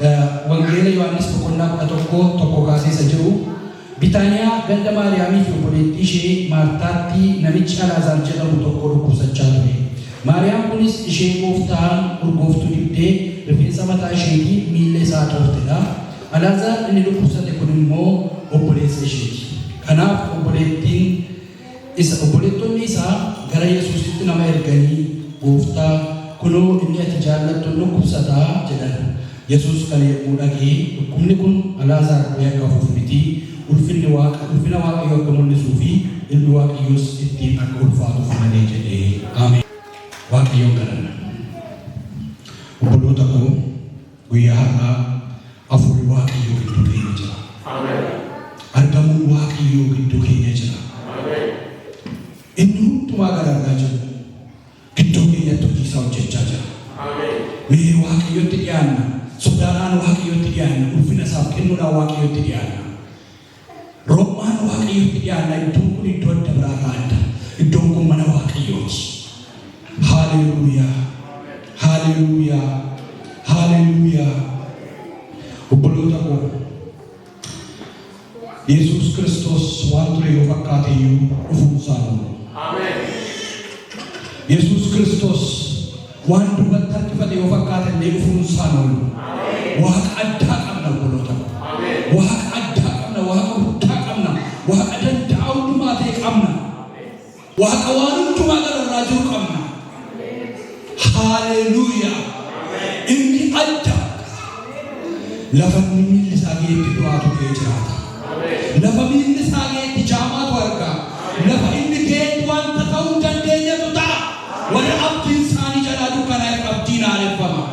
Wangeela Yohaannis boqonnaa 11 kaasee isa jiru Bitaaniyaa ganda Maariyaamii fi obboleettii ishee Maartaatti namichi Alaazaar jedhamu tokko dhukkubsachaa ture. Maariyaam kunis ishee gooftaan urgooftuu dibdee rifeensa mataa isheetii miilla isaa toltedha. Alaazaar inni dhukkubsate kun immoo obboleessa isheeti. Kanaaf obboleettonni isaa gara Yesuusitti nama erganii gooftaa kunoo inni ati jaallattu dhukkubsataa jedhan. Yesuus kan yommuu dhagee dhukkubni kun Alaazaar akka hafuuf miti ulfina Waaqayyoo akka mul'isuu fi ilmi Waaqayyoos ittiin akka ulfaatuuf malee jedhee Ameen. Waaqayyoon kadhanna. Obboloota koo guyyaa har'aa hafuurri Waaqayyoo gidduu keenya jira. Ameen. Argamuun Waaqayyoo gidduu keenya jira. Ameen. Inni hundumaa gargaaraa jiru gidduu keenyatti hojii isaa hojjechaa jira. Ameen. Mee Waaqayyootti dhiyaanna. Sodaadhaan Waaqayyootti dhiyaanna. Ulfina isaaf kennuudhaan Waaqayyootti dhiyaanna. Roobaan Waaqayyootti dhiyaanna. Iddoon kun iddoo adda biraa adda. Iddoon kun mana Waaqayyooti. Haleluuyaa. Haleluuyaa. Haleluuyaa. Obboloota koo Yesuus Kiristoos waan ture yoo fakkaate iyyuu dhufuusaa oolu. Ameen. Yesuus Kiristoos waan dubbatti harkifate yoo fakkaate illee dhufuusaa oolu. Waaqa addaa qabna obboloota koo. Waaqa addaa qabna. Waaqa guddaa qabna. Waaqa danda'a hundumaa ta'e qabna. Waaqa waan hundumaa gararraa jiru qabna. Haleluuyaa. Inni adda. Lafa miilli isaa geetti du'aatu kee jiraata. Lafa miilli isaa geetti jaamaatu argaa. Lafa inni geetti wanta ta'uu dandeenyatu ta'a. Warra abdiin isaanii jalaa dukkanaa'eef abdiin haareffama.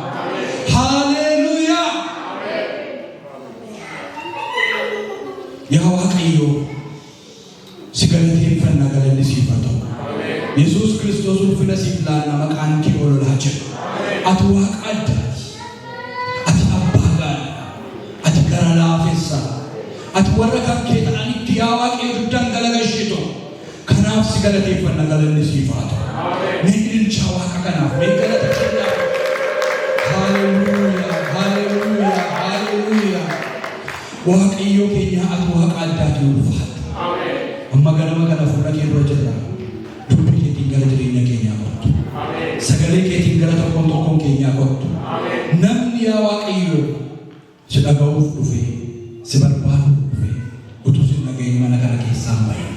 Haleluuyaa. Yaa Waaqayyoo si galateeffanna galanni siif haa ta'u. Yesuus Kiristoos ulfina siif laanna maqaan kee ololaa jira. Ati Waaqa addaati. Ati abbaa gaariidha. Ati gara laafessa. Ati warra kan kee ta'anitti yaa Waaqayyo guddaan galagalchitu. Kanaaf si galateeffanna galanni siif haa ta'u. Mee ililchaa Waaqa kanaaf mee galata kennaa. Haleluuyaa. Haleluuyaa. Haleluuyaa. Waaqayyo keenya ati Waaqa addaati ulfaata. Amma ganama kana fuula kee dura jirra. Dubbii keetiin gara jireenya keenyaa kottu. Sagalee keetiin gara tokkoon keenyaa kottu. Namni yaa Waaqayyo si dhaga'uuf dhufe, si barbaaduuf dhufe, utuu si dhaga'in mana kana keessaa hin bahin.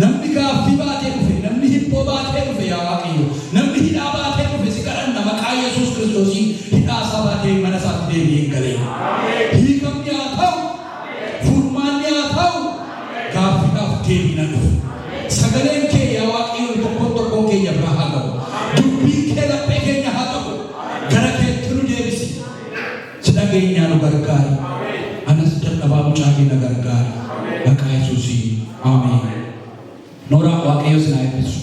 Namni gaaffii baatee dhufe, namni hibboo baatee dhufe yaa Waaqayyo, namni hidhaa baatee dhufe si kadhanna maqaa Yesuus Kiristoosiin hidhaa isaa baatee mana isaatti deebi'ee hin galee. Hiikamni haa ta'u, furmaanni haa ta'u, gaaffiidhaaf deebina dhufu. Sagaleen kee yaa Waaqayyo tokkoon keenya biraa haa ga'u. Dubbiin kee laphee keenya haa ta'u. Gara keetti nu deebisi. Si dhageenyaa nu gargaari. Anas dadhabaa mucaa kee na gargaari. Maqaa Yesuusiin. Ameen. Nooraa Waaqayyo si na eebbisu.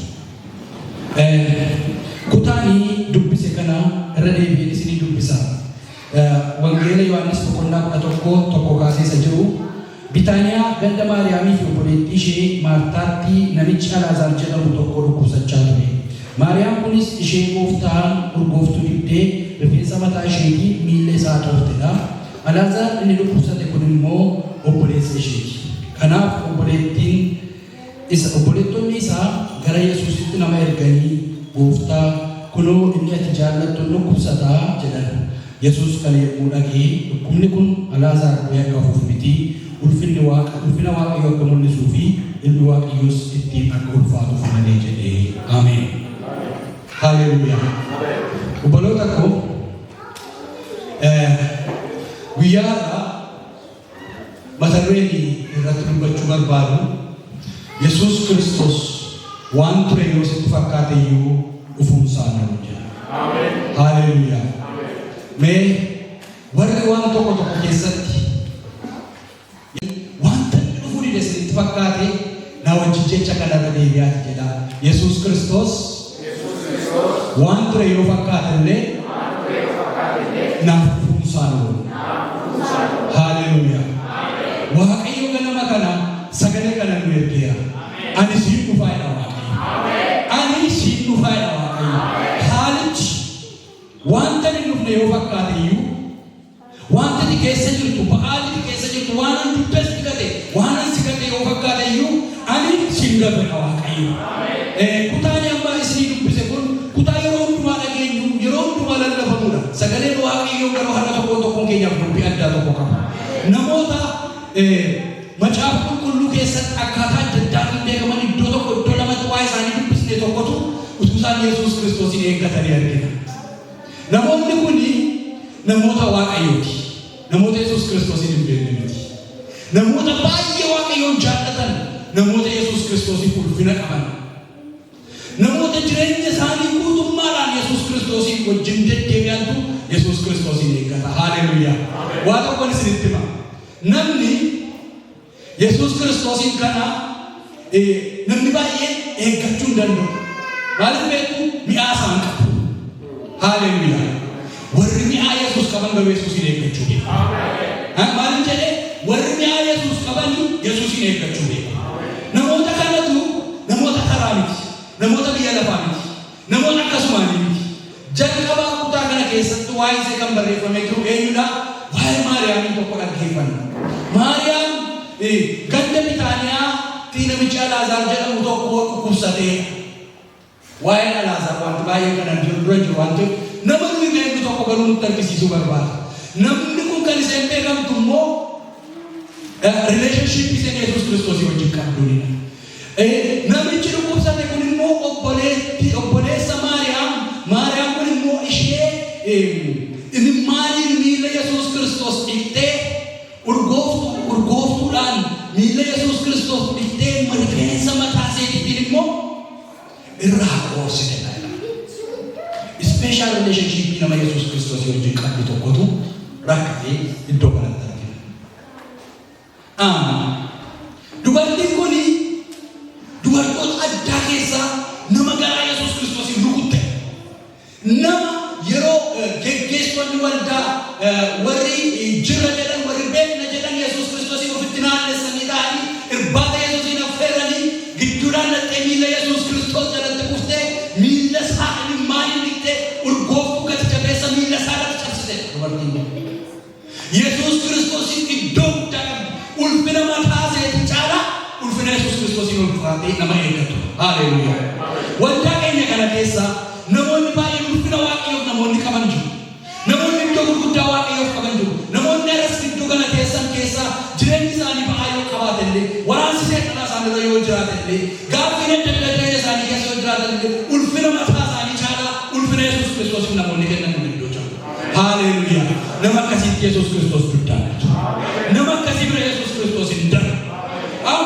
Kutaanii dubbise kana irra deebi'ee isinii dubbisa. Wangeela Yohaannis boqonnaa 11 kaasee isa jiru Bitaaniyaa ganda Maariyaamii fi obboleettii ishee Maartaatti namichi Alaazaar jedhamu tokko dhukkubsachaa ture. Maariyaam kunis ishee gooftaan urgooftuu dibdee rifeensa mataa isheetii miilla isaa toltedha. Alaazaar inni dhukkubsate kun immoo obboleessa isheeti. Kanaaf obboleettonni isaa gara Yesuusitti nama erganii gooftaa kunoo inni ati jaallattu dhukkubsataa jedhan. Yesuus kan yommuu dhagee dhukkubni kun Alaazaar akka hafuuf miti ulfina Waaqayyoo akka mul'isuu fi ilmi Waaqayyoos ittiin akka ulfaatuuf malee jedhee Ameen. Haleluuyaa. Obboloota koo guyyaadhaa mata dureen irratti dubbachuu barbaadu Yesuus Kiristoos waan ture yoo sitti fakkaate iyyuu dhufuunsaa nuu jedha. Haleluuyaa. Mee warri waan tokko keessatti wanta dhufu dide sitti fakkaate na wajjin jecha kanarra deebi'aati jedha. Yesuus Kiristoos waan ture yoo fakkaate illee naaf dhufuunsaa nuu. Haleluuyaa. Waaqayyo ganama kana sagalee kana nu ergeera. Ani siin dhufaadha Waaqayyo. Ani siin dhufaadha Waaqayyo. Haalichi wanta hin dhufne yoo fakkaate iyyuu keessa jirtu ba'aalitti keessa jirtu waan an dubbes digate waan an sigate yoo fakkaate iyyuu ani singafedha Waaqayyo. Kutaani amma isinii dubbise kun kutaa yeroo hundumaa dhageenyu yeroo hundumaa lallabamudha. Sagaleen Waaqayyoo garuu har'a tokkoon keenyaaf dubbii addaa tokko qaba. Namoota macaafa qulqulluu keessatti akkaataa adda addaatiin beekaman iddoo tokko iddoo lamatti waa isaanii dubbisne tokkotu utuu isaan Yesuus Kiristoosin eeggatanii argina. Namoonni kun namoota Waaqayyooti. Namoota Yesuus Kiristoosin hin beekne miti. Namoota baay'ee Waaqayyoon jaallatan, namoota Yesuus Kiristoosin ulfina qaban. Namoota jireenya isaanii guutummaadhaan Yesuus Kiristoosin wajjin deddeebi'antu Yesuus Kiristoosin eeggata. Haaleluyyaa. Waa tokkoon isinitti hima. Namni Yesuus Kiristoosin kana namni baay'een eeggachuu hin danda'u. Maaliif beektu mi'aa isaan qabu. Haaleluyyaa. Warri mi'aa Yesuus qaban garuu Yesuusin eeggachuu beeku. Maaliif jedhee warri mi'aa Yesuus qaban Yesuusin eeggachuu beeku. Namoota kanatu namoota karaa miti. Namoota biyya lafaa miti. Namoota akkasumaan miti. Jalqabaa kutaa kana keessatti waa'ee isee kan barreeffamee jiru eenyudha? Waa'ee Maariyaamii tokko dhaggeeffanna. Maariyaam ganda Bitaaniyaa namicha Alaazaar jedhamu tokko dhukkubsatee waa'ee Alaazaar wanti baay'ee kanan dura jiru wanti nama nuyi beeknu tokko garuu nutti argisiisuu barbaada. Namni kun kan iseen beekamtu immoo relationship iseen Yesuus Kiristoosii wajjin qabduudha. Namichi dhukkubsate kun immoo obboleessa Maariyaam kun immoo ishee maaliin miila Yesuus Kiristoos dhiqxee urgooftuudhaan miila Yesuus Kiristoos dhiqxee rifeensa mataa isheetiin immoo irraa qoosite. Special relationship nama Yesuus Kiristoosii wajjin qabdu tokkotu rakkatee iddoo kanatti argina. Dubartiin kun dubartoota addaa keessaa nama garaa Yesuus Kiristoosiin rukutte. Nama yeroo geggeessonni waldaa warri jirra jedhan warri beekna jedhan Yesuus Kiristoosiin ofitti naannessanii ta'anii irbaata Yesuusiin affeeranii gidduudhaan dhattee miila Yesuus Kiristoos jalatti kuftee miila isaa maaliin dhiqxee urgooftuu gati jabeessa miila isaa irratti cabsite dubartiin. Yesuus Kiristoosiin iddoo guddaa qabdi. Ulfina mataa isheetii caalaa ulfina Yesuus Kiristoosiin ulfaatee nama eeggatu. Haaleluyyaa. Waldaa keenya kana keessaa namoonni baay'een ulfina Waaqayyoof namoonni qaban jiru. Namoonni iddoo gurguddaa Waaqayyoof qaban jiru. Namoonni aras iddoo kana keessaa jireenyi isaanii ba'aa yoo qabaatellee waraansi seexanaa isaanirra yoo jiraatallee gaaffiin adda addaa jireenya isaanii keessa yoo jiraatallee ulfina mataa isaanii caalaa ulfina Yesuus Kiristoosiif namoonni kennan iddoo jiru. Haaleluyyaa. Nama akkasiitti Yesuus Kiristoos guddaadha. Nama akkasii bira Yesuus Kiristoos hin darbu.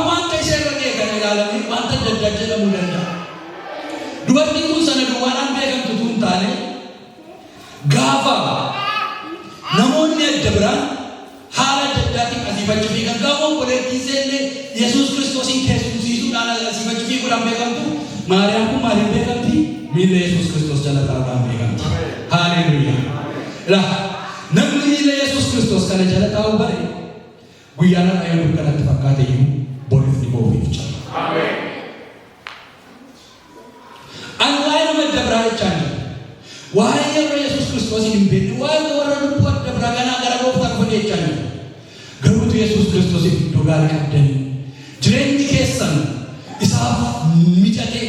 Wanta ishee irra ga'e kan ilaalamee wanta adda addaa jedhamuu danda'a. Dubartiin kun sana duwwaadhaan beekamtu tun taane gaafa namoonni adda biraan haala adda addaatiin asiifachuu fi kan gaafa obboleettiin illee Yesuus Kiristoosiin keessumsiisuudhaan asiifachuu fi godhan beekamtu. Maariyaam kun maaliin beekamti? Miila Yesuus Kiristoos jala taa'uudhaan beekamti. Haaleluyyaa. Namni miila Yesuus Kiristoos kana jala taa'uu bare guyyaana qayyoo dukkanatti fakkaate iyyuu boriif ni boofiif jira. Waa'ee nama adda biraa jechaa jiru. Waa'ee yeroo Yesuus Kiristoosiin hin beekne waa'ee warra lubbuu adda biraa ganaa gara gooftaa dhufan jechaa jiru. Garuutu Yesuus Kiristoosiif iddoo gaarii qabdanii jireenyi keessan isaaf mijatee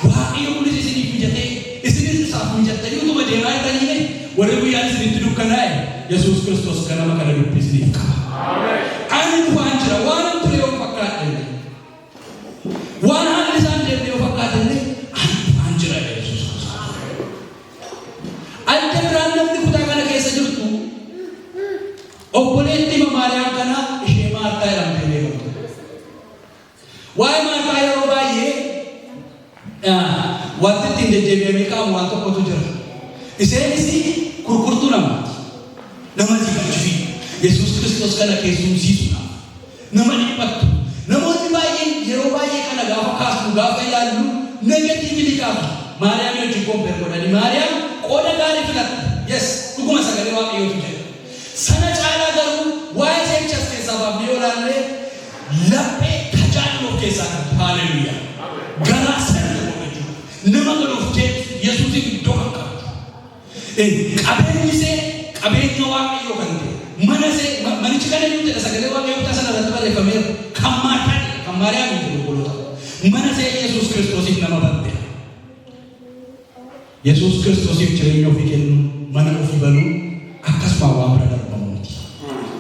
Waaqayyo kunis isiniif mijatee isinis isaaf mijattanii utuma deemaa jirtanii warri guyyaan isinitti dukkanaa'e Yesuus Kiristoos ganama kana dubbii isiniif qaba. Ani waan jira waan ture yoo fakkaate waan haalli isaan deemne yoo fakkaate waan jira Yesuus Kiristoos. Adda biraan namni kutaa kana keessa jirtu obboleettii Maariyaam kana ishee Maartaa jedhamtee beekamtu. Waa'ee Maartaa yeroo baay'ee wanti ittiin deddeebi'amee ka'amu waan tokkotu jira. Isheenis gurgurtuu namaati. Nama jibbachuu Yesuus Kiristoos kana keessumsiisuudhaaf nama dhiphattu. Namoonni baay'een yeroo baay'ee kana gaafa kaasnu gaafa ilaallu negatiivili kaasu. Maariyaam wajjin kompeer godhani. Maariyaam qooda gaarii filatte. Yes, dhuguma sagalee Waaqayyootu jedha. Sana caalaa garuu waa'ee ishee as keessaa baafnee yoo ilaalle laphee tajaajilu of keessaa qabdi. Haaleluyyaa. Garaa sana godhachuudha. Nama godhuftee Yesuusiif iddoo kan qabdu. Qabeenyi ishee qabeenya Waaqayyoo kan ta'e manichi kana yuute sagalee waaqayyoo sana irratti barreeffamee kan Maariyaam jedhu qolota mana see Yesuus Kiristoosiif nama badde Yesuus Kiristoosiif jireenya ofii kennu mana ofii banuu akkasuma waan bira darbamu miti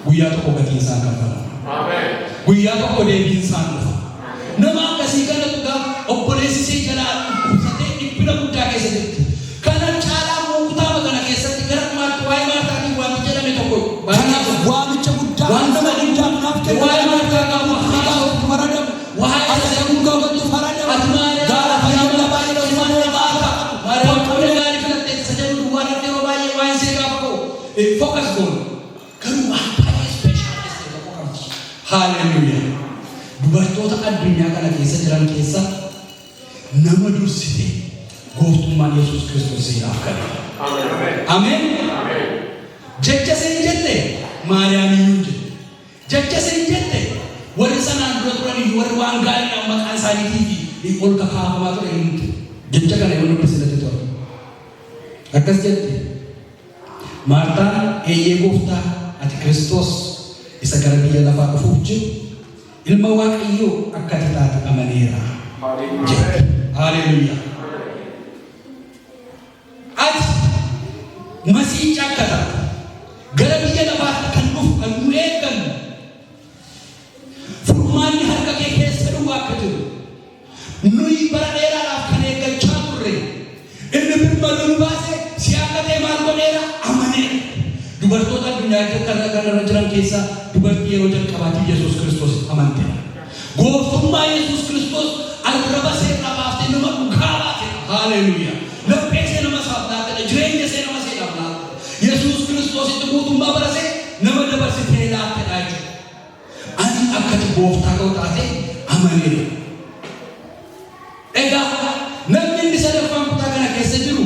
guyyaa tokko gatiin isaa kaffalama guyyaa tokko deebiin isaa dhufa nama akkasii kana dhugaa obboleessi see jalaa dhukkubsatee dhiphina guddaa keessa jirti kana caalaa kutaa kana keessatti gara maatti waa'ee Maartaatiin wanti jedhame tokko waamicha guddaa waan nama guddaa naaf kennu waa'ee Maartaa qabu faradam waa'ee isaanii gaafatu faradam atmaara gaara fayyadama baay'ee uummanni Maartaa Maariyaam qabee gaarii filattee sajadu waan yeroo baay'ee waa'ee see gaafa focus goal garuu waan baay'ee specialist tokko qabdi haleluuyaa dubartoota addunyaa kana keessa jiran keessa nama dursite gooftummaan Yesuus Kiristoos isaaf kana amen jecha sen jette Maariyaamiin jecha sen jette warri sanaan dura turanii warri waan gaarii maqaan isaaniitiif ol kakaafamaa ture jecha kana yoo dubbisnete ture akkas jette Maartaan eeyyee gooftaa ati Kiristoos isa gara biyya lafaa dhufuuf jiru ilma waaqayyoo akka ati taate amaneera jette haleluuyaa ati masiicha akka taate gara biyya lafaatti kan dhufu kan nu eeggannu furmaanni harka kee keessa dhufu akka jiru nuyi bara dheeraadhaaf kan eeggachaa turre inni birmaduu nu baase si akka ta'e maal godheera amanee dubartoota addunyaa kanarra jiran keessaa dubartii yeroo jalqabaatiif Yesuus Kiristoos amanteera gooftummaa Yesuus Kiristoos arraba seerraa baaftee nama dhugaa baate haleluuyaa laphee see nama isaaf laattedha jireenya see nama seedhaaf laatte Yesuus Kiristoositti guutummaa barase nama dabarsitee laattedha jechuudha ani akkati gooftaa koo taate amaneera egaa namni inni sadaffaan kutaa kana keessa jiru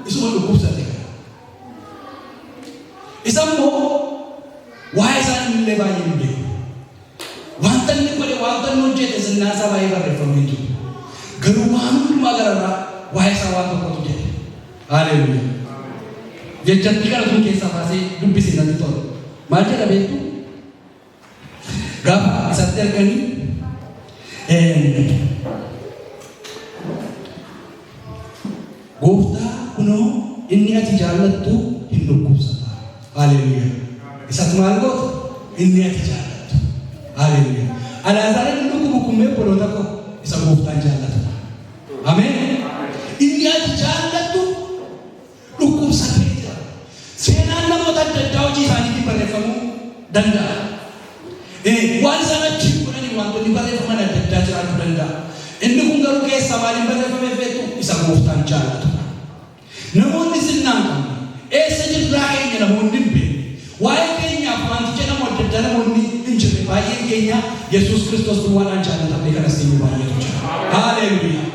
isuma dhukkubsate isa immoo waa'ee isaanii illee baay'ee hin beeku wanta inni godhe wanta inni hojjete zinnaa isaa baay'ee barreeffamee jiru garuu waan hundumaa gararraa waa'ee isaa waan tokkotu jedhe haleluuyaa jechatti kana sun keessaa baasee dubbisee natti tola maal jedha beektu gaafa isatti arganii gooftaa kunoo inni ati jaallattu hin dhukkubsata haleluuyaa isatti maal goota inni ati jaallattu haleluuyaa Alaazaar inni dhukkubu kummee bolota ko isa gooftaan jaallatu ameen inni ati jaallattu dhukkubsatee jira seenaan namoota adda addaa hojii isaaniitiin barreeffamuu danda'a waan isaan achi godhanii wantoonni barreeffaman adda addaa jiraachuu danda'a inni kun garuu keessaa maaliin barreeffamee beektu isa gooftaan jaallatu namoonni sinnaan qabne eessa jirraa keenya namoonni hin beekne waa'ee keenyaaf wanti jedhamu adda addaa namoonni hin jirre baay'een keenya Yesuus Kiristoos duwwaadhaan jaallatamne kanas eenyu baay'eetu jira haleluuyaa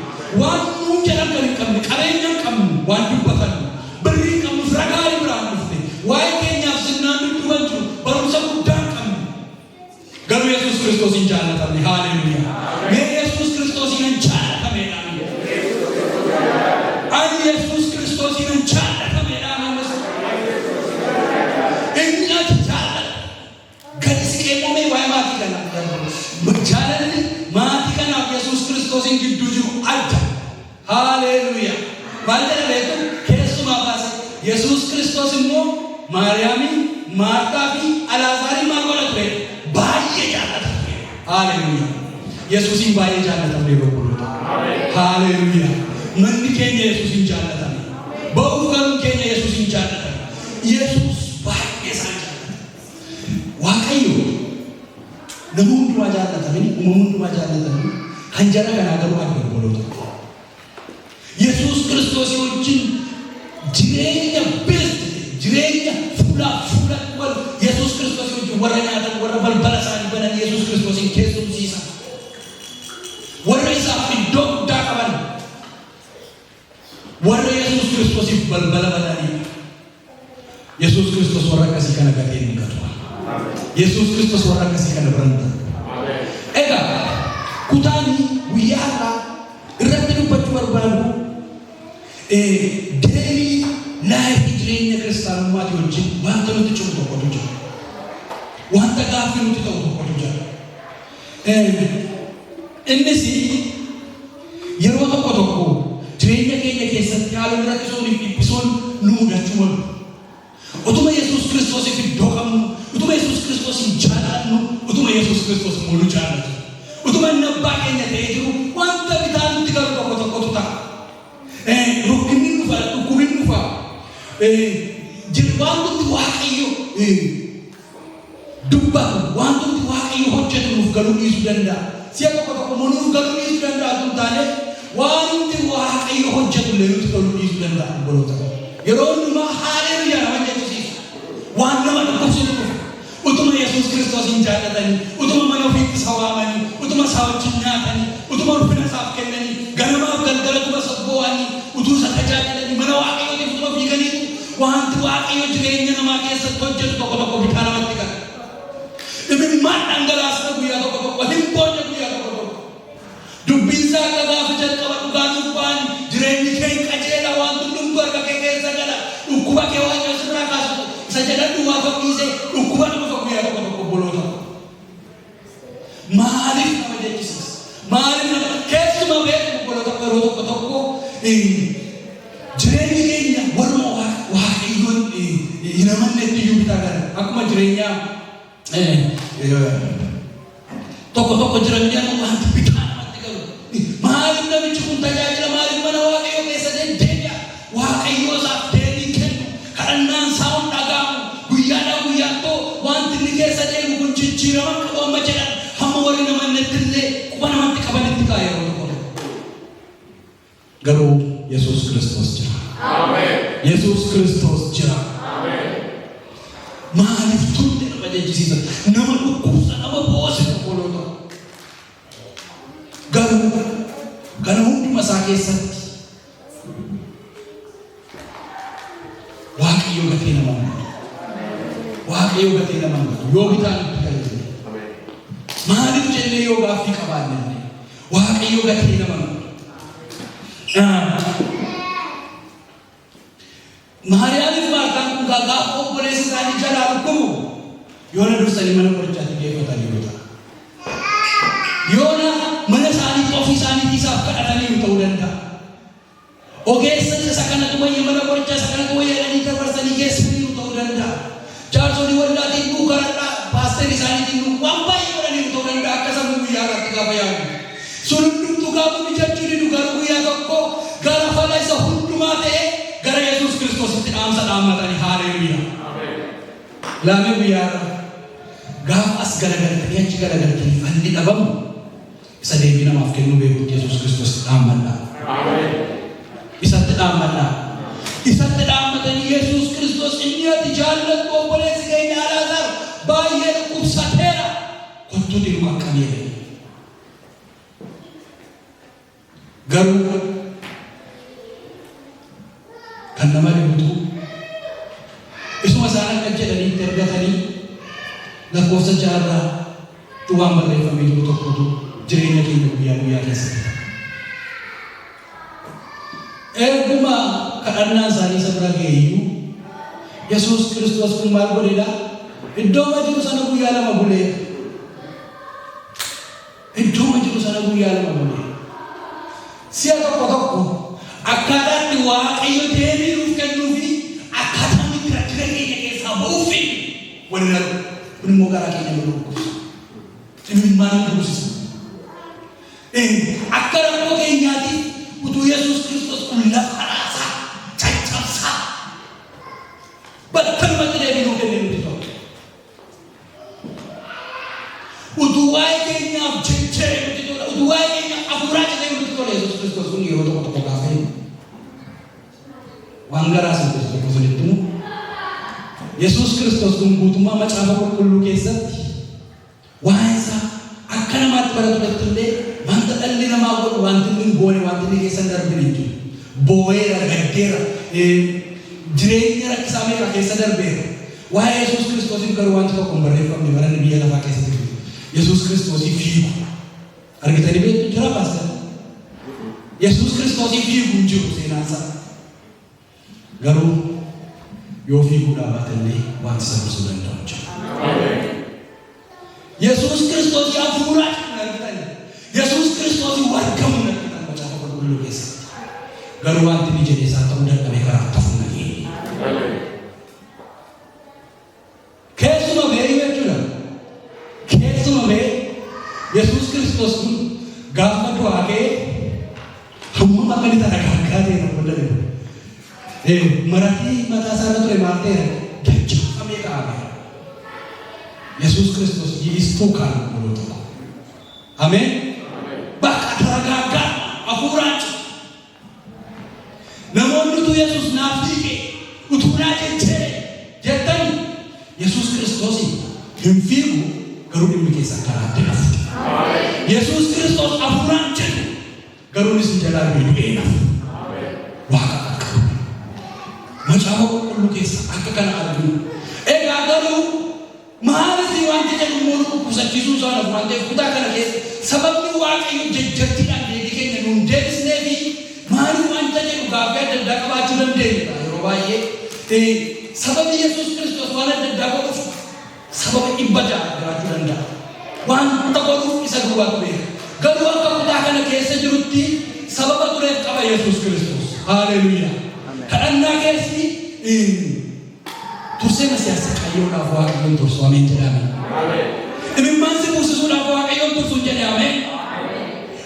waan nuun jedhan kan hin qabne qabeenya hin qabnu waan dubbatan birrii hin qabnu ragaarii biraan dhufne waa'ee keenyaaf sinnaan dudduban jiru barumsa guddaa hin qabnu garuu Yesuus Kiristoos hin jaallatamne haleluuyaa mee Yesuus Kiristoos hin jaallatamedha ani Yesuus Kiristoos hin jaallatamedha inni ati jaallata gadi si qeeqamee waa'ee maatii kanaaf jaalalli maatii kanaaf Yesuus Kiristoosiin gidduu jiru adda haleluuyaa maal jedha beektu keessumaa baase Yesuus Kiristoos immoo Maariyaamiin Maartaa fi Alaazaarii maal godha ture baay'ee jaallata ture haleluuyaa Yesuusiin baay'ee jaallatamne bobboloota haleluuyaa manni keenya Yesuusiin jaallatame ba'uuf galuun keenya Yesuusiin jaallatame Yesuus baay'ee isaan jaallata waaqayyo nama hundumaa jaallatamani uumama hundumaa jaallatamani kan jara kanaa garuu adda bobboloota Yesuus Kiristoos wajjin jireenya best jireenya fuula wal Yesuus Kiristoos wajjin warra nyaatan warra balbala isaanii banan Yesuus Kiristoosiin keessumsiisa warra isaaf iddoo guddaa qaban warra Yesuus Kiristoosiif balbala bananii Yesuus Kiristoos warra akkasii kana gatee hin gatu Yesuus Kiristoos warra akkasii kana baranta egaa kutaani guyyaa irraa irratti dubbachuu barbaadu deemii laayifii jireenya kiristaanummaati wajjin wanta nuti cimu tokkotu jira wanta gaaffii nuti ta'u tokkotu jira. Innis yeroo tokko jireenya keenya keessatti haalonni rakkisoon dhiphisoon nu mudachuu malu. Utuma Yesuus Kiristoosiif iddoo qabnu, utuma Yesuus Kiristoosiin jaallannu, utuma Yesuus Kiristoos mulu jaallatu, utuma inni abbaa keenya ta'ee jiru wanta bitaa nutti galu tokkotu ta'a. Rukkinni dhufa, dhukkubni dhufa, wantoonni Waaqayyo dubbatu, wantoonni Waaqayyo hojjetu nuuf galuu dhiisuu danda'a. Si'a tokko nuuf galuu dhiisuu danda'a tun taane wanti Waaqayyo hojjetu illee nutti galuu dhiisuu danda'a obboloota. Yeroo hundumaa haaleluyyaa nama jechisiisu waan nama dhukkubsitu utuma Yesuus Kiristoosin jaallatanii, utuma mana ofiitti isa waamanii, utuma isaa wajjin nyaatanii, utuma ulfina isaaf kennanii, ganamaaf galgala utuma isa boo'anii, utuu isa tajaajilanii, mana Waaqayyootiif utuma fiiganiitu wanti Waaqayyo jireenya namaa keessatti hojjetu tokko bitaa namatti gala. Imimmaan dhangalaasna guyyaa tokko hin boonye guyyaa tokko. Dubbiin isaa akka gaafa jalqaba dhugaa dubbaan jireenyi kee qajeela waan hundumtuu harka kee keessa gala. Dhukkuba kee Waaqayyo sirraa kaasu isa jedhadhu waa fakkiisee dhukkuba nama guyyaa tokko obboloota. Maaliif nama jechisiisa? Maaliif nama keessuma beeku obboloota yeroo tokko jireenyi keenya warra Waaqayyoon hin amannetti iyyuu bitaa gara. Akkuma jireenya tokko jireenyaa wanti bitaa namatti galu. Maaliif namichi kun tajaajila maaliif mana Waaqayyoo keessa deemee Waaqayyoo isaaf deebii kennu kadhannaan isaa hun dhaga'amu guyyaadhaa guyyaattuu wanti inni keessa deemu kun jijjiirama qabu jedhan hamma warri namannetti illee quba namatti qabanitti ka'a yeroo tokko. Garuu Yesuus Kiristoos jira. Ameen. Yesuus Kiristoos jira. Ameen. Maaliif tunte nama jechisiisa? Nama dhukkubsa nama boose obboloota. Garuu kana hunduma isaa keessatti Waaqayyo gatee nama mudatu. Waaqayyo gatee nama mudatu. Yoo bitaan itti galte. Maaliif jennee yoo gaaffii qabaanne Waaqayyo gatee nama mudatu. Maariyaamiif Maartaan kun gaafa obboleessi isaanii jalaa dhukkubu yoona dursanii mana qorichaatti geeffatanii yoo ta'a. Yoona mana isaanii ofii isaaniitii isaaf kadhatanii ta'uu danda'a. Ogeessa isa kanatu wayya mana qorichaa isa kanatu wayya jedhanii dabarsanii geessanii ta'uu danda'a. Jaarsonni waldaatiin dhuu karadhaa paasterii isaaniitiin dhuu waan baay'ee godhanii ta'uu danda'a akka sammuu guyyaa irratti gaafa yaadu. Sun hundumtuu gaafa mijachuun dhugaa guyyaa tokko gara fala isa hundumaa ta'e gara Yesuus Kiristoositti dhaamsa dhaammatanii haaleluyyaa. Laamee guyyaadha. Gaafa as garagaltanii achi garagaltanii falli dhabamu isa deebii namaaf kennuu beekutti Yesuus Kiristoositti dhaammadhaa. Isatti dhaammadhaa. Isatti dhaammatanii Yesuus Kiristoos inni ati jaallattu obboleessi keenya Alaazaar baay'ee dhukkubsateera. Kottuuti nu qaqqabeera. Garuu kan nama dhibutu isuma isaan akka jedhanii ergatanii lakkoofsa jaarraa waan barreeffamee jiru tokkotu jireenya keenya guyyaa keessatti. Erguma kadhannaan isaanii isa bira ga'eeyyuu Yesuus Kiristoos kun maal godheedha? Iddoo jiru sana guyyaa lama bulee. Iddoo jiru sana guyyaa lama bulee. Si'a tokko akkaataatti Waaqayyo deebii nuuf kennuu fi akkaataa nuti rakkina keenya keessaa ba'uufi waliin argu. Kun immoo garaa keenya nu dhukkubsa. Imimmaan dhukkubsisa. Akka rakkoo keenyaatti utuu Yesuus Kiristoos kun lafa raasaa caccabsaa battalumatti deebii nuuf kennee nuti ta'u. Utuu waa'ee keenyaaf jechee nuti tola. Utuu waa'ee keenyaaf hafuuraa jedhee nuti tola. Yesuus Kiristoos kun yeroo tokko gaafa hin waan garaa sana tokko sanitti mu Yesuus Kiristoos kun guutummaa macaafa qulqulluu keessatti waa'ee isaa akka namaatti baratuudhaatti illee wanta dhalli namaa godhu wanti inni goone wanti inni keessan darbine jiru. Boo'eera, gaddeera, jireenya rakkisaa meeqa keessa darbeera. Waa'ee Yesuus Kiristoosiif garuu wanti tokko hin barreeffamne baranni biyya lafaa keessatti jiru. Yesuus Kiristoosiif fiigu. Argitanii beektu jira baasanii. Yesuus Kiristoosiif fiigu hin jiru seenaan isaa. Garuu yoo fiiguudhaa baatallee wanti isa gorsuu danda'u jira. hafuuraa argitan Yesuus Kiristoos warqamu argitan macaafa qulqulluu keessatti. Garuu wanti ni jedhe isaa ta'uu dadhabee karaa tafuuna geenye. Keessuma bee jechuudha. Keessuma bee Yesuus Kiristoos kun gaafa du'aa ka'ee hammam akka inni tarakaakkaa ta'e na mul'ate. Maratii mataa isaa irra ture maal ta'eera dachafamee kaa'ame. Yesuus Kiristoos jiistuu kaa'ame mul'atu tokko. Ameen. Bakka tarakaakkaa hafuuraan namoonni utuu Yesuus naaf dhiqe utuu naa jechee jettani Yesuus Kiristoos hin fiigu garuu dhimmi keessan karaa adda nafu. Yesuus Kiristoos hafuuraan jedhu garuu isin jalaa du'ee nafu. Waaqa akka macaafa qulqulluu keessa akka kana arginu. Egaa garuu maaliif wanti jedhu immoo kusachiisuu isaa lafu waan ta'eef kutaa kana keessa sababni Waaqayyo jajjabbiidhaan deebii keenya nuun deebisnee fi maaliif wanta jedhu gaaffii adda addaa qabaachuu dandeenya. Yeroo baay'ee sababni Yesuus Kiristoos waan adda addaa godhuuf sababa dhibba ja'a jiraachuu danda'a. Wanta godhuuf isa duwwaatu beeka. Garuu akka kutaa kana keessa jirutti sababa tureef qaba Yesuus Kiristoos. Haaleluyyaa. Kadhannaa keessi tursee masiyaasa qayyoodhaaf Waaqayyoon tursu ameen jedhame. Imimmaan si buusisuudhaaf Waaqayyoon tursuun jedhe ameen.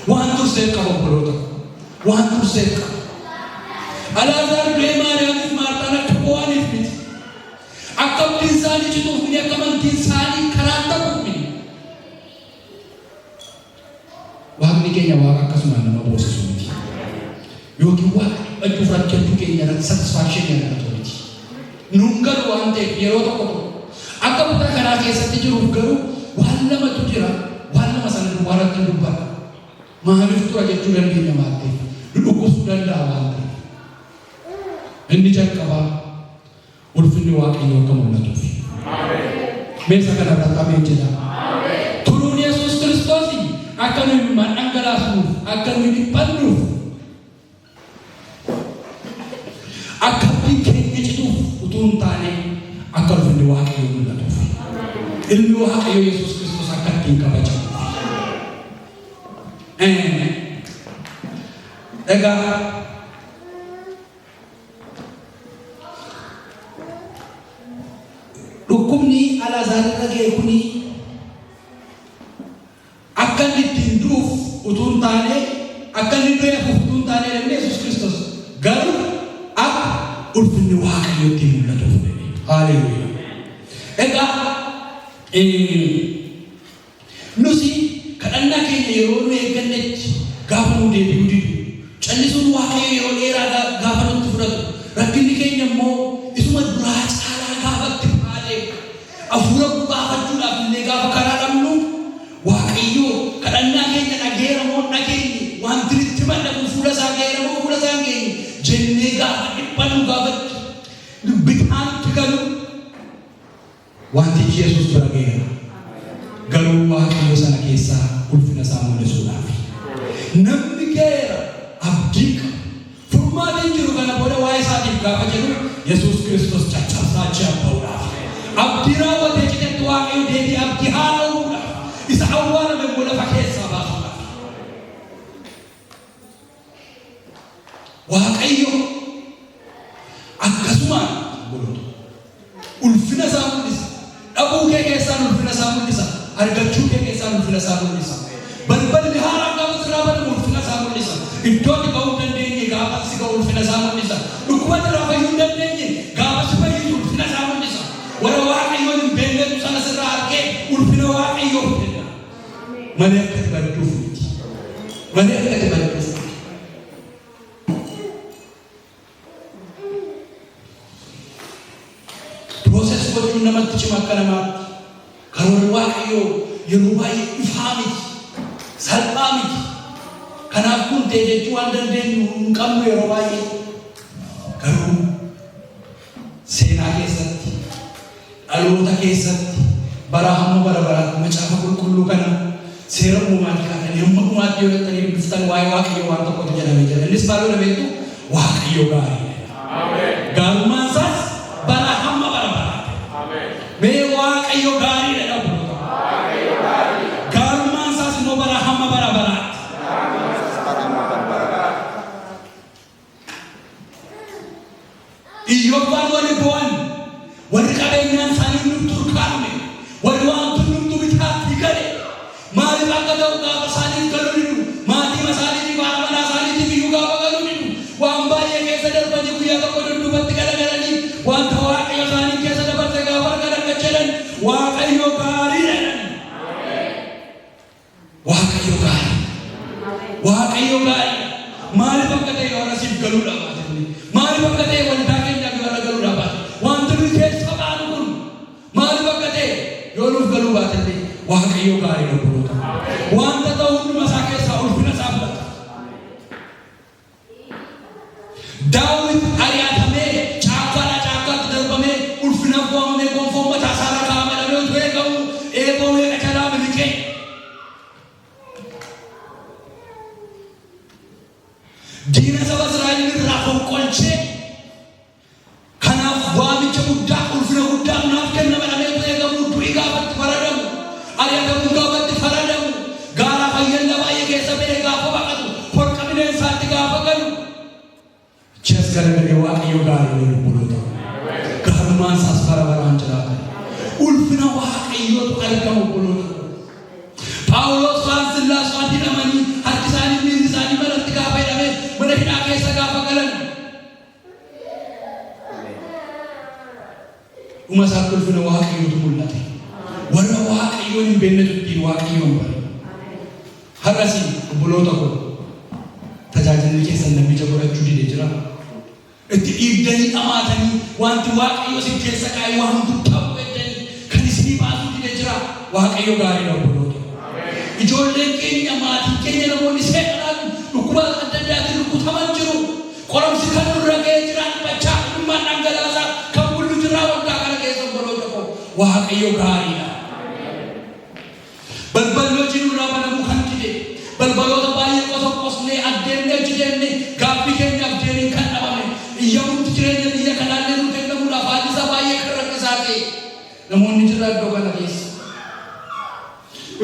Waan turseef qaba obboloota. Waan turseef qaba. Alaazaar du'ee Maariyaamiif Maartaan akka bu'aaniif miti. Akka abdiin isaanii cituuf miti akka amantiin isaanii karaa ta'uuf miti. Waaqni keenya waaqa akkasumaan nama boosisu miti. Yookiin waaqa dhiphachuu fudhachuu keenya irratti satisfaakshinii argatu miti. Nuun galu waan ta'eef yeroo tokko akka kutaa kanaa keessatti jiruuf garuu waan lamatu jira. Waan lama sana duwwaarratti dubbata. Maaliif tura jechuu dandeenya maal ta'eef dhukkubsuu danda'a waan ta'eef. Inni jalqabaa ulfinni Waaqayyoo akka mul'atuuf. Meeshaa kanarratti ameen jedhama. Turuun Yesuus Kiristoos akka nuyi dhangalaasuuf akka nuyi dhiphannuuf akka abdiin keenya cituuf utuu hin taane akka ulfinni Waaqayyoo mul'atuuf. Ilmi Waaqayyoo Yesuus Kiristoos akka ittiin kabajamuuf. Egaa dhukkubni Alaazaar irra ga'e kuni akka inni ittiin du'uuf utuu hin taane akka inni du'e utuu hin taane namni Yesuus Kiristoos garuu akka ulfinni Waaqayyoo ittiin mul'atuuf. Haaleluyyaa. Egaa nuti kadhannaa keenya yeroo nu eeggannetti gaafa nu deebi'uu didu callisuun Waaqayyo yeroo dheeraa gaafa nutti fudhatu rakkinni keenya immoo isuma duraa caalaa gaafatti baadee hafuura baafachuudhaaf illee gaafa karaa dhabnu Waaqayyo kadhannaa keenya dhageera moo dhageenye wanti itti maddamu fuula isaa geera moo fuula isaa geenye jennee gaafa dhiphannu gaafatti bitaatti galu wanti Yesuus bira geera. Garuu Waaqayyo sana keessaa ulfina isaa mul'isuudhaaf namni geera abdii furmaatiin jiru kana booda waa'ee isaatiif gaafa jedhu Yesuus Kiristoos caccabsaa achi abba'uudhaaf abdii raawwatee citetti Waaqayyo deebii abdii haara'uudhaaf isa awwaalame immoo lafa keessaa baasuudhaaf Waaqayyo akkasumaan ulfina isaa mul'isa. Dhabuu kee keessaan ulfina isaa mul'isa. Argachuu kee keessaan ulfina isaa mul'isa. Balballi haaraan gaafa siraa banamu ulfina isaa mul'isa. Iddoon ga'uu dandeenye gaafa si ga'u ulfina isaa mul'isa. Dhukkuba irraa fayyuu dandeenye gaafa si fayyisu ulfina isaa mul'isa. Warra Waaqayyoon hin beeknetu sana sirraa argee ulfina Waaqayyoo kenna. Malee akka itti badduuf miti. Malee akka itti badduuf miti. Proses gochuun namatti cima akka namaatti. Karoora Waaqayyoo yeroo baay'ee ifaa miti. Salphaa miti. Kanaaf kun ta'e jechuu waan dandeenyu hin qabnu yeroo baay'ee. Garuu seenaa keessatti, dhaloota keessatti, bara hamma bara baraatti macaafa qulqulluu kana seera uumaatti kaatanii hamma dhumaatti yoo jettanii dubbiftan waa'ee Waaqayyoo waan tokkotu jedhamee jira. Innis maaloo dhabeetu Waaqayyoo gaariidha. Gaarummaan isaas bara hamma bara baraatti. Mee Waaqayyoo gaariidha dhabu. Gaarummaan Maali bakka ta'u gaafa isaaniif galuu didu maatii masaaniitii faana manaa isaaniitiif iyyuu gaafa galuu didu waan baay'ee keessa darbanii guyyaa tokko dudduubatti galagalanii wanta waaqayyo isaanii keessa dabarte gaafa argan akka jedhan waaqayyo gaarii jedhan. Waaqayyo gaarii. Waaqayyo gaarii. Maali bakka ta'e warra siif galuudha baatanii maali bakka ta'e waldaa keenyaaf warra galuudha baatanii wanta nuyi keessa baanu kun maali bakka ta'e yoo nuuf galuu baatanii waaqayyo gaarii obboloota wanta ta'u hunduma isaa keessaa ulfina isaa fudhata. Daawit ari'atamee caakkaadhaa caakkaatti darbamee ulfinaaf waamamee gonfoo mataa isaarra kaa'amee utuu eegamu eeboo meeqa jalaa miliqee diina saba Israa'el irraa fonqolchee kanaaf waamicha guddaa ulfina guddaa naaf kenname dhabee utuu eegamu du'i gaafatti faradamu ari'atamuu gaafatti faradamu gaara fayyalla baay'ee keessa ba'ee gaafa baqatu holqa bineensaatti gaafa galu jees garagalee waaqayyo gaarii obboloota gaarummaan isaas bara baraan jiraata ulfina waaqayyootu argamu obboloota. Phaawulos waan Sillaas waan hidhamanii harki isaanii miilli isaanii malatti gaafa hidhamee mana hidhaa keessa gaafa galan dhuma isaatti ulfina waaqayyootu mul'ate. Warra waaqayyoon hin beeknetu ittiin waaqayyoon bare. Har'asi obboloota koo tajaajilli keessan namicha godhachuu dide jira. Itti dhiibdanii dhamaatanii wanti waaqayyo isin keessa kaa'e waan guddaa godhanii kan isinii baasuu dide jira. Waaqayyo gaariidha obboloota. Ijoolleen keenya maatiin keenya namoonni seeqanaan dhukkuba adda addaatiin rukutaman jiru. Qoromsi kan nurra ga'ee jiran bachaa dhummaan dhangalaasaa kan bullu jirraa waggaa kana keessa obboloota koo waaqayyo gaariidha. Balballooti nurraa banamuu kan dide balbaloota baay'ee qosonqosnee addeennee jireennee gaaffii keenyaaf deebiin kan dhabame iyyamuutti jireenya biyya kanaallee nu kennamuudhaaf haallisaa baay'ee kan rakkisaa ta'e namoonni jirra iddoo kana keessa.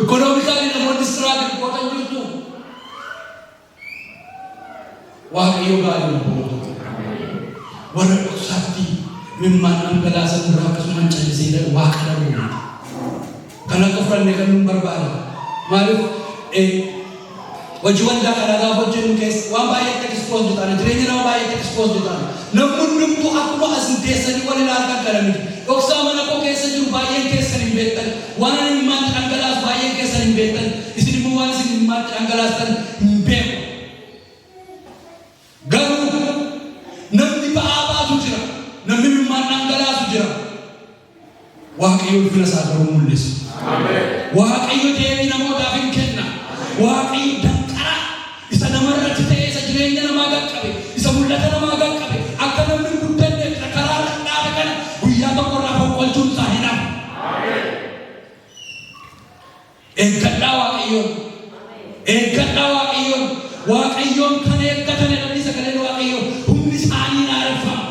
Ekonomikaalii namoonni struggle godhan jirtu. Waaqayyo gaarii obboloota. Warra dhoksaatti mimmaan dhangalaasan irraa akkasumaan callisee waaqa dhabuudha. Kan akka fudhannee kan nuun barbaada. Maaliif hojii waldaa kana gaafa hojjennu keessa waan baay'eetti exposed taana jireenya nama baay'eetti exposed taana. Namni hundumtuu akkuma asin teessanii wal ilaaltan kana miti. Dhoksaa mana koo keessa jiru baay'een keessan hin beektan. Waan ani mimmaatti dhangalaasu baay'een keessan hin beektan. Isin immoo waan isin mimmaatti dhangalaastan hin beeku. Garuu namni ba'aa baatu jira. Namni mimmaatti dhangalaasu jira. Waaqayyo ulfina isaa garuu mul'isa. Waaqayyo deebii namootaaf hin kenna. Waaqayyo danqara isa namarratti ta'e isa jireenya namaa qaqqabe isa mul'ata namaa qaqqabe akka namni guddanne karaa dhaabe kana guyyaa tokkorraa fonqolchuun isaa hin hafu. Eeggadhaa waaqayyoon. Eeggadhaa waaqayyoon. Waaqayyoon kan eeggatan jedhanii sagaleen waaqayyoo humni isaanii naareffama.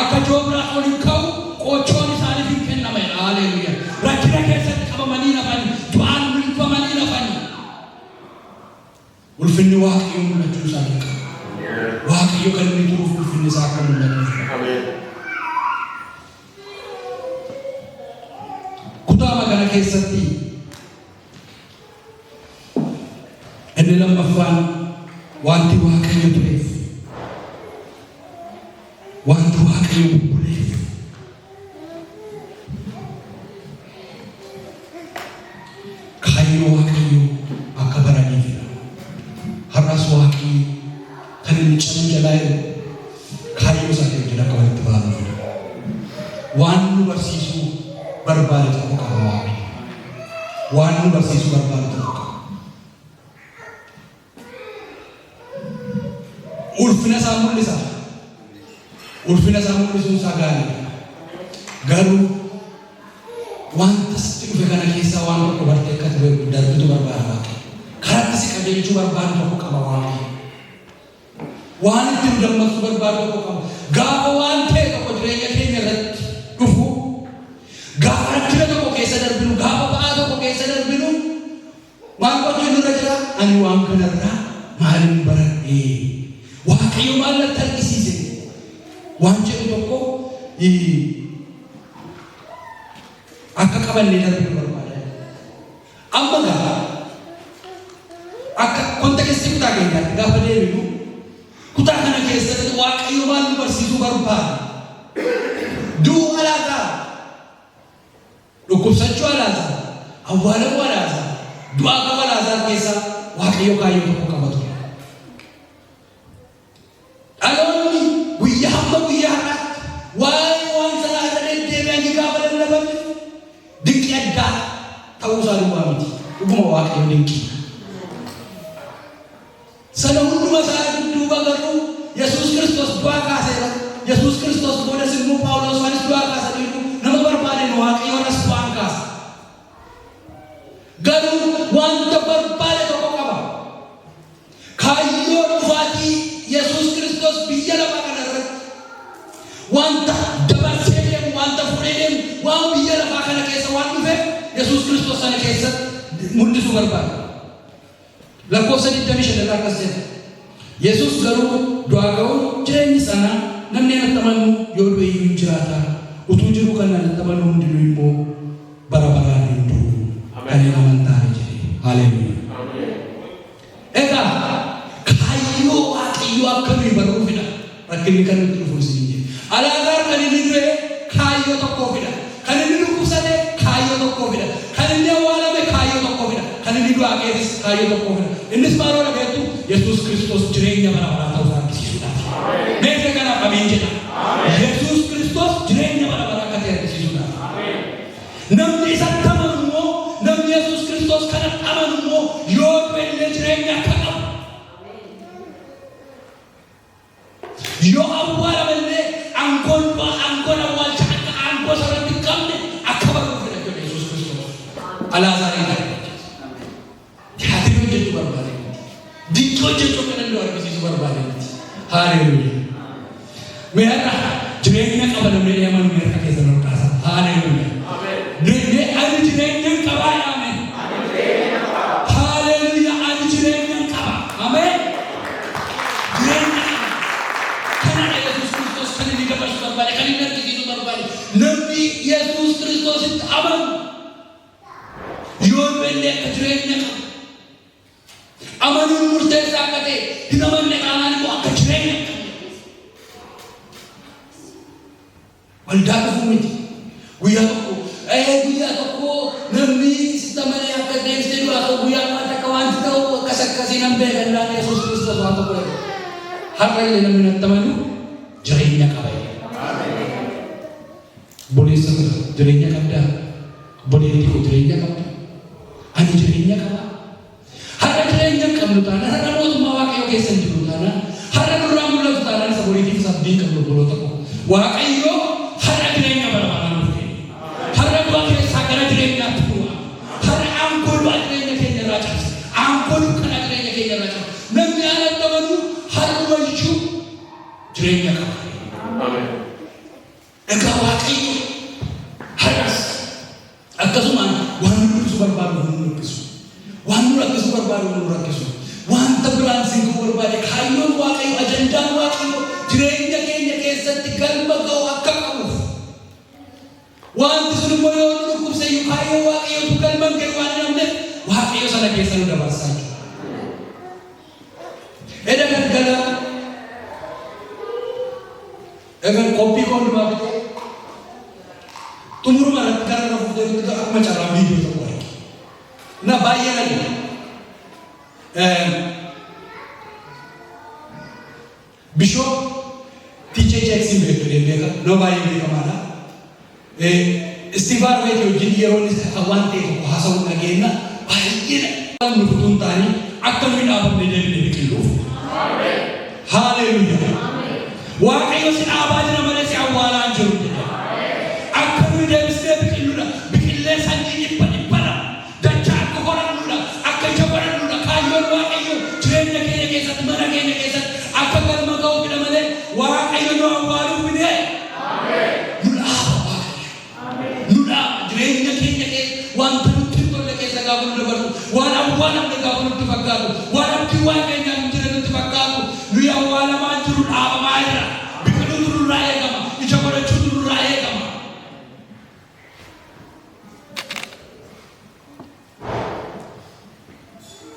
Akka joobraa oliin ka'u qochoon isaaniif hin kenname. Haleluuyaa. Rakkina keessatti qabamanii nafani. Du'aan milfamanii nafani. Ulfinni waaqayyoo mul'achuu isaa qaba. Waaqayyo kan inni turuuf ulfinni isaa akka mul'atu. Kutaaba kana keessatti inni lammaffaan wanti waaqayyo tureef wanti waaqayyo bubbuleef kaayyoo waaqayyo akka baraniifidha. Har'as waaqayyo kan inni cabuu jalaa jiru kaayyoo isaa keessa akka walitti baanuufidha. Waan nu barsiisuu barbaade tokko qaba waaqayyo. Waan nu barsiisuu barbaade tokko qaba. Ulfina isaa mul'isa. Ulfina isaa mul'isuun isaa gaariidha. Garuu wanta sitti dhufe kana keessaa waan tokko bartee akka darbitu barbaada waaqayyo. Karaatti si qajeelchuu barbaadu tokko qaba waaqayyo. Waan itti nu dammaqsu barbaadu tokko qaba. Gaafa waan ta'e tokko jireenya keenya irratti dhufu gaafa rakkina tokko keessa darbinu gaafa ba'aa tokko keessa darbinu waan qochuu nurra jira ani waan kanarraa maaliin baradhee waaqayyo maal natti argisiise waan jedhu tokko akka qabannee darbinu barbaada. Amma gaafa hambisu barbaada. Du'u alaata. Dhukkubsachuu alaata. Awwaalamuu alaata. Du'aa qaba alaata keessa Waaqayyo kaayyoo tokko qaba ture. Dhaloonni guyyaa hamma guyyaa har'aatti waan sanaa irra deddeebi'anii gaafa lallaban dinqii addaa ta'uu isaa duwwaa miti. Dhuguma Waaqayyo dinqii. Sana hunduma isaa dudduuba garuu Yesuus Kiristoos du'aa kaaseera. Yesuus Kiristoos booda simmuu Phaawulos waanis du'aa kaasaniiru nama barbaade Waaqayyo anas du'aan kaasa. Garuu wanta barbaade tokko qaba. Kaayyoo dhufaatii Yesuus Kiristoos biyya lafaa kanarratti wanta dabarsee deemu, wanta fuudhee deemu, waan biyya lafaa kana keessa waan dhufeef Yesuus Kiristoos sana keessatti mul'isuu barbaada. Lakkoofsa 25 akkas jedha. Yesuus garuu du'aa ka'uun jireenyi sana namni natti amanu yoo du'e iyyuu jiraata. Utuu jiru kan natti amanu hundinuu immoo bara baraan hin du'u. Kan hin amantaane jedhe. Haleluuyaa. Egaa kaayyoo Waaqayyoo akkamii baruufidha. Rakkinni kan nutti dhufu isin jedhe. Alaagaan kan inni du'e kaayyoo tokkoofidha. Kan inni dhukkubsate kaayyoo tokkoofidha. Kan inni awwaalame kaayyoo tokkoofidha. Kan inni du'aa ka'es kaayyoo tokkoofidha. Innis maaloo dhageettu Yesuus Kiristoos jireenya bara baraa ta'uu argisiisuudhaaf. Meeshaa kanaaf qabeen jedha. Yesuus Kiristoos jireenya bara baraa akka ta'e argisiisuudhaaf. Namni isatti amanu immoo, namni Yesuus Kiristoos kanatti amanu immoo yoo du'e jireenya akka qabu. Yoo awwaalame illee aangoon awwaalcha akka aangoo sarratti hin qabne akka baruufidha jedha Yesuus Kiristoos. Alaazaariin Tiyaatirri hojjechuu barbaade miti. Dinqii hojjechuu kan danda'u argisiisuu barbaade miti. Haleluuyaa. Mee har'a jireenya qaba namni amanu mee harka keessa nu kaasa. Haleluuyaa. Mee ani jireenya qaba. Ameen. Haleluuyaa. Ani jireenya qaba. Ameen. Jireenya kana Yesuus Kiristoos kan inni dabarsuu barbaade, kan inni argisiisuu barbaade. Namni Yesuus Kiristoositti amanu yoo du'e akka jireenya qaba. Amanuun murteessaa akka ta'e hin amanne qaanaan immoo akka jireenya waldaa dhufuu miti. Guyyaa tokko namni sitta malee akka deemsee du'aa ta'u guyyaa waan akka wanti ta'u akkasii nan beekan laata Yesuus Kiristoos waan tokko jedhu. Har'a illee namni natti amanu jireenya qaba. Boleessa jireenya qabdaa. Boleettii koo jireenya qabda. Ani jireenya qaba. Har'a jireenya qabnu taana, har'a mootummaa Waaqayyoo keessa jiru taana, har'a duraan mul'atu taana isa boriitiif isaaf beekamu obboloota koo. Waaqayyoo har'a jireenya bara baraan nuuf kenna. Har'a du'a keessaa gara jireenyaatti bu'a. Har'a aangoo du'a jireenya keenya irraa cabsa. Aangoo dukkana jireenya keenya irraa cabsa. Namni aanatti amanu har'uma iyyuu jireenya qaba. Egaa Waaqayyo har'as akkasumaan waan nu ibsu barbaadu nu ibsu. Waan nu rakkisu barbaadu nu rakkisu. Wanta biraan sinkuu barbaade kaayyoon Waaqayyo, ajandaan Waaqayyo jireenya keenya keessatti galma ga'u akka qabuuf. Wanti sun immoo yoo nu dhukkubse iyyuu kaayyoo Waaqayyootu galma hin ga'u waan hin amneef Waaqayyo sana keessa nu dabarsaa jiru. Eda galgala egan qophii koondumaa bitee xumuruma irratti gara na fuudhee akkuma carraa viidiyoo tokko arge. Na baay'ee nadi. Bishop TJ Jackson beektu beeka. No baay'ee beekamaadha. Istifaar Weeti wajjin yeroo inni waan ta'e tokko haasa'uu dhageenya baay'ee nu futuun taanii akka nuyi dhaabamne deemnee biqiluuf. Haleluuyaa. Waaqayyo si dhaabaa jira malee si awwaalaa hin jiru. Akka nuyi deebisnee biqiluudha. Biqillee sanyii dhibbadha. Dachaa akka horannuudha. Akka ija horannuudha. Kaayyoon Waaqayyo jireenya keenya keessatti, mana keenya keessatti akka galma ga'uu fida malee Waaqayyo nu awwaaluu fide. Nu dhaaba Waaqayyo. Nu dhaaba jireenya keenya keessa wanta nutti hin tolle keessa gaafa nu dabarsu, waan awwaalamne gaafa nutti fakkaatu, waan abdii Waaqayyoo nu jira nutti fakkaatu, nuyi awwaalamaa jiru dhaabamaa jira. Biqiluutu nurraa eegama. Ija godhachuutu nurraa eegama.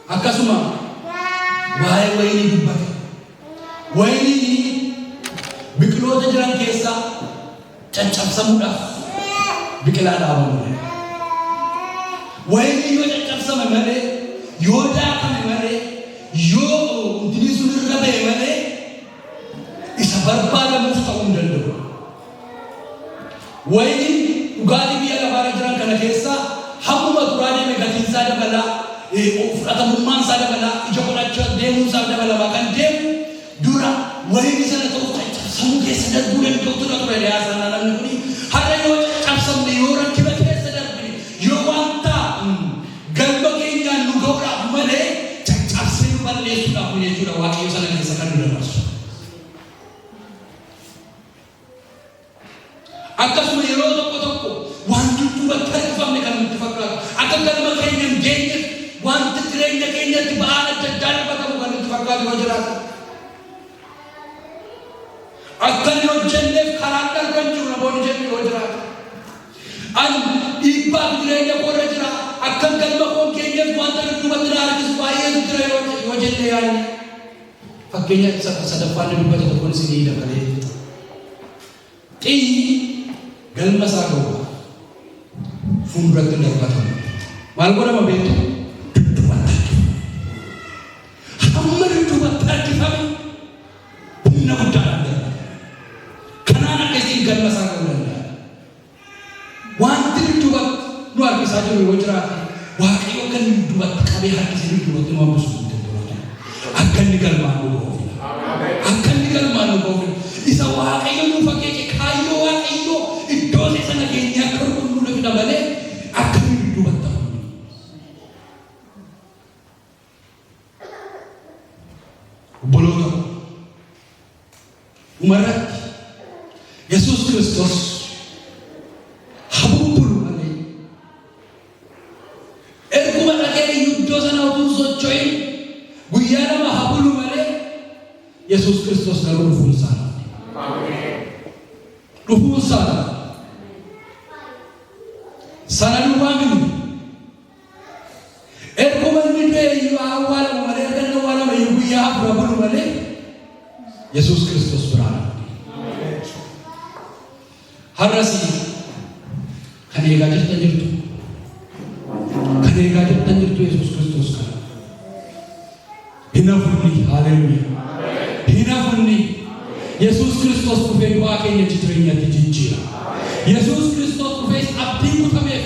Akkasuma waa'ee wayinii dubbate. Wayinii biqiloota caccabsamuudha biqilaa dhaabamu. Wayni yoo caccabsame malee yoo daakame malee yoo hundinii sun irra ba'e malee isa barbaadamuuf ta'uu hin danda'u. Wayni dhugaatii biyya lafaarra jiran kana keessaa hammuma duraa deeme gatiinsaa dabalaa fudhatamummaan isaa dabalaa ija godhachaa deemuun isaa dabalaa kan deemu dura wayni sana ta'uu caccabsamuu keessa darbuu danda'u ture dhiyaasaan namni kuni har'a yoo caccabsamne yoo rakkina keessa darbine yoo wanta galma keenyaan nu ga'uudhaaf malee caccabsee nu balleessuudhaaf jechuudha waaqayyo sana keessa kan nu dabarsu. Akkasuma yeroo tokko waan dudduubatti harkifamne kan nutti fakkaatu akka galma keenya hin geenyeef wanti jireenya keenyatti ba'aan adda addaa darbatamu kan nutti fakkaatu yoo jiraatu. Akka inni hojjenneef karaan darban jiru namoonni jennu yoo jiraatu. Ani dhiibbaa jireenya koorra jira akka galma koon keenyeef wanta dudduubatti na harkisu baay'eetu jira yoo jenne yaadne. Fakkeenya sadaffaan dubbata tokkoon isinii dabalee. Xiyyi galma isaa ga'u fuulduratti darbatamu. Maal godhama beektu? Dudduubatti harkifama. Hamma dudduubatti harkifame humna guddaadhaan darba. Kanaan akkasiin galma isaa ga'uu danda'a. Wanti dudduubatti nu harkisaa jiru yoo jiraate waaqayyo akka inni dudduubatti qabee harkisee dudduubatti nu hambisuu hin danda'u. Akka inni galmaan nu ga'uuf. Akka inni galmaan nu ga'uuf. Isa waaqayyo nu fakkeesse kaayyoo waaqayyo iddoo sana keenya akka qulqulluuf dabalee akka inni dudduubatti ta'u. Obboloota umarratti Yesuus Kiristoos habuubulu malee erguma dhaqee iddoo sana utuu socho'in guyyaa lama habulu malee Yesuus Kiristoos garuu dhufuun isaa dhufuun isaa sana duwwaa miti. Erguma inni du'e awwaalamu malee erga awwaalame guyyaa afur habulu malee Yesuus Kiristoos biraan har'asi kan eegaa jirtan jirtu Yesuus Kiristoos kana hin hafne. Haleluuyaa. Hin hafne. Yesuus Kiristoos dhufee du'aa keenya jireenyatti jijjiira. Yesuus Kiristoos dhufee abdii kutameef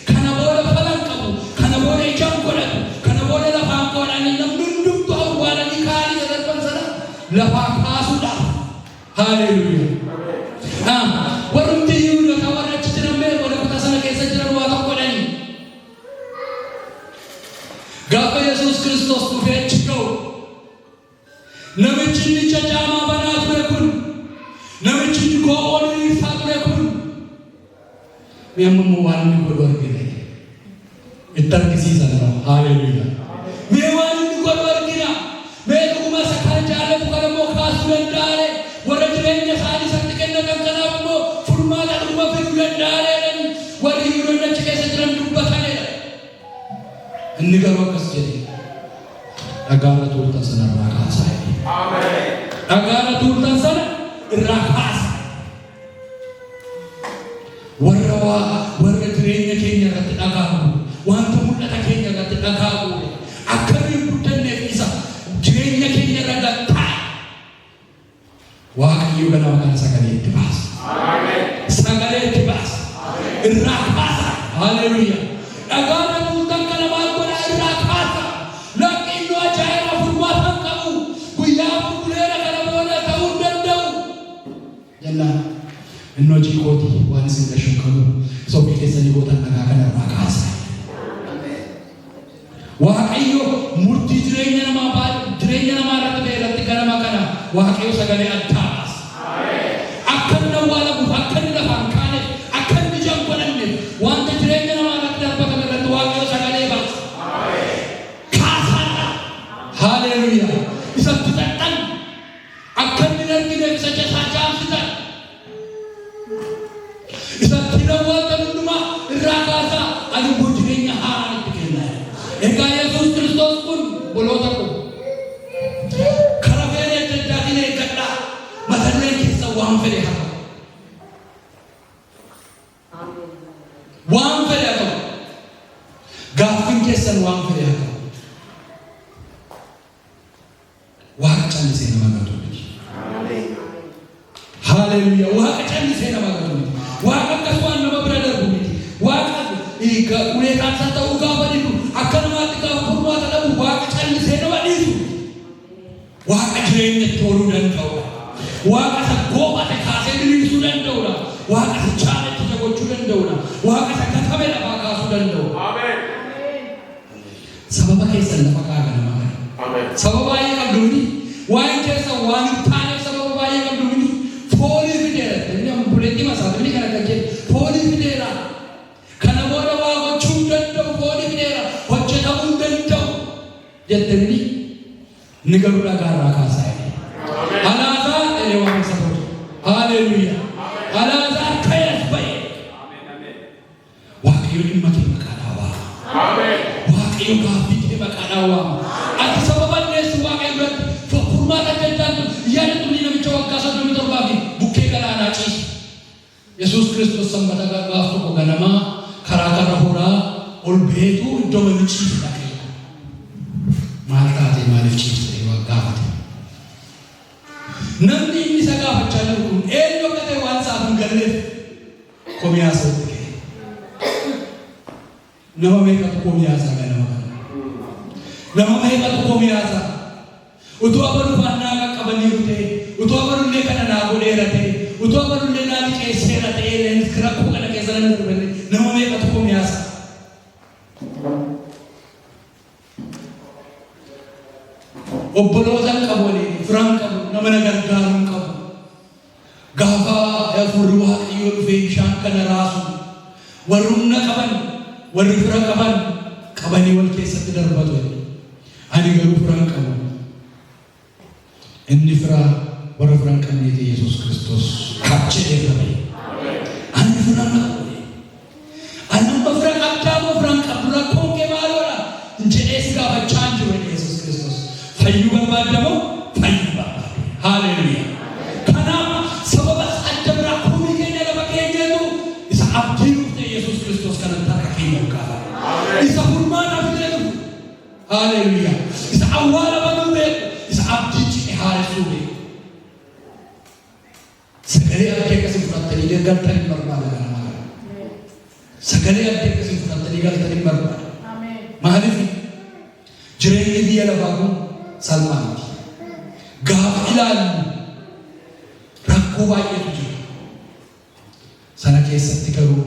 kana booda falan qabu kana booda ijaan godhatu kana booda lafaan godhanii namni hundumtu awwaalanii kaanii sadarban sana lafaa kaasuudhaaf. Haleluuyaa. Warrumti Yihuudoota warra achi jiran mee warra kutaa sana keessa jiran waa tokko godhanii gaafa Yesuus Kiristoos dhufee achi ga'u namichi inni jajaamaa banaa ture kun namichi inni go'oon isaa ture kun mee amma waan inni godhu argine itti argisiisa nama. Haleluuyaa. Mee waan inni godhu argina. Mee dhuguma isa kan jaallatu kan immoo kaasuu danda'are warra jireenya isaanii isatti kennatan kanaaf immoo furmaata dhuguma fiduu danda'areedhaan warri Yihuudoonni achi keessa jiran dubbatanidha. Inni garuu akkas jedhe dhagaara tuultan sana irraa kaasaa. Dhagaara tuultan sana irraa kaasa. Warra jireenya keenya irratti dhagaamu wanta mul'ata keenya irratti dhagaamu akka nuyi guddanneef isa jireenya keenya irra gattaa waaqayyo ganama kana sagalee itti baasa. Sagalee itti baasa. Irraa kaasa. Haleluuyaa. Dhagaara tuultan kana maal godhaa irraa kaasa. Lakkiin nu ajaa'iba furmaata qabu guyyaa qulqulleera kana booda ta'uu danda'u jennaan. Inni hojii kootii waan isin gashuun qabu sobii keessanii gootan dhagaa kana irraa kaasa. Waaqayyo murtii jireenya namaa irratti ta'e irratti ganama kana waaqayyo sagalee addaa baasa. Akka inni awwaalamuuf akka inni lafaan kaaneef akka inni ijaan godhanneef wanta jireenya namaa irratti darbatan irratti waaqayyo sagalee baasa. Kaasaadha. Haleluuyaa. Isatti xaxxan akka inni argineef isa keessaa jaamsitan isatti nawwaaltan hundumaa irraa kaasaa ani immoo jireenya haaraa itti kennaa. Egaa Yesuus Kiristoos kun boloota kun karaa feeree adda addaatiin keessan waan fedhe haa ta'u. Waaqa callisee nama gatu miti. Haleluuyaa. Waaqa callisee nama gatu miti. Waaqa akkasumaan nama bira darbu miti. Waaqa uleetaan isaa ta'uu gaafa dhiibu akka namaatti gaafa furmaata dhabu waaqa callisee nama dhiisu. Waaqa jireenyatti ooluu danda'udha. Waaqa isa goobate kaasee diriirsuu danda'udha. Waaqa isa chaaletti isa gochuu danda'udha. Waaqa isa katame lafaa kaasuu danda'udha. Sababa keessan lafa kaaga nama kana. Sababa baay'ee qabduuni waan keessa waan taane sababa baay'ee qabduuni foolii fideera. Inni ambuleetii masaafni kana kan jedhu foolii fideera. Kana booda waa gochuu danda'u foolii fideera. Hojjetamuu danda'u jettanii ni garuu dhagaarraa kaasaa. Alaasaa dheeree waan isa ta'u. Haleluuyaa. Alaasaa ka'ees ba'e. Waaqayyo dhimma kee maqaa dhaawaa. Waaqayyo gaaffii kee maqaa dhaawaa. Ati sababa neessi waaqayyo biratti furmaata adda yaada xumii namicha waggaa 37 fi bukkee galaanaa ciise. Yesuus Kiristoos sanbata gaaf tokko ganamaa karaa karra horaa ol beetuu iddoo manni ciise dhaqee. Maal taatee maaliif ciiste gaafate? Namni inni isa gaafachaa jiru kun eenyu akka ta'e waan isaaf hin galleef komiyaasaa itti ka'e. Nama meeqatu komiyaasaa ganama kana? Nama meeqatu komiyaasaa? Utuu abaluufaan naa qaqqabaniiru ta'e, utuu abalullee kana naa godheera ta'e, utuu abalullee naa liqeesseera ta'e, rakkoo kana keessa nan darbine nama meeqatu komiyaasaa? Obbolootaan qabu waliin firaan qabu nama na gargaaruun qabu. Gaafa hafuurri waaqayyoo dhufee bishaan kana raasu warri humna qaban warri fira qaban qabanii wal keessatti darbatu. Ani garuu firaan qabu. Inni firaa warra firaan qabneeti Yesuus Kiristoos kaachee qabe. Ani firaan qabu. Ani amma firaan qabdaa moo firaan qabdu rakkoon kee maaloodha? Jedhee si gaafachaa jiru Yesuus Kiristoos. Fayyu barbaadamu fayyu barbaadu. Haleluuyaa. Kanaaf sababa adda biraa kumii keenya lafa keenyatu isa abdii dhufte Yesuus Kiristoos kanatti akka keenya qaaba. Isa furmaata fideetu. Haleluuyaa. Isa awwaala banuu beeku. Isa abdii cite haaressuu beeku. Sagalee abdii akkasii fudhattanii galtanii barbaada kana maala. Sagalee abdii akkasii fudhattanii galtanii barbaada. Maaliif jireenyi biyya lafaa kun salphaati. Gaafa ilaallu rakkoo baay'eetu jira. Sana keessatti garuu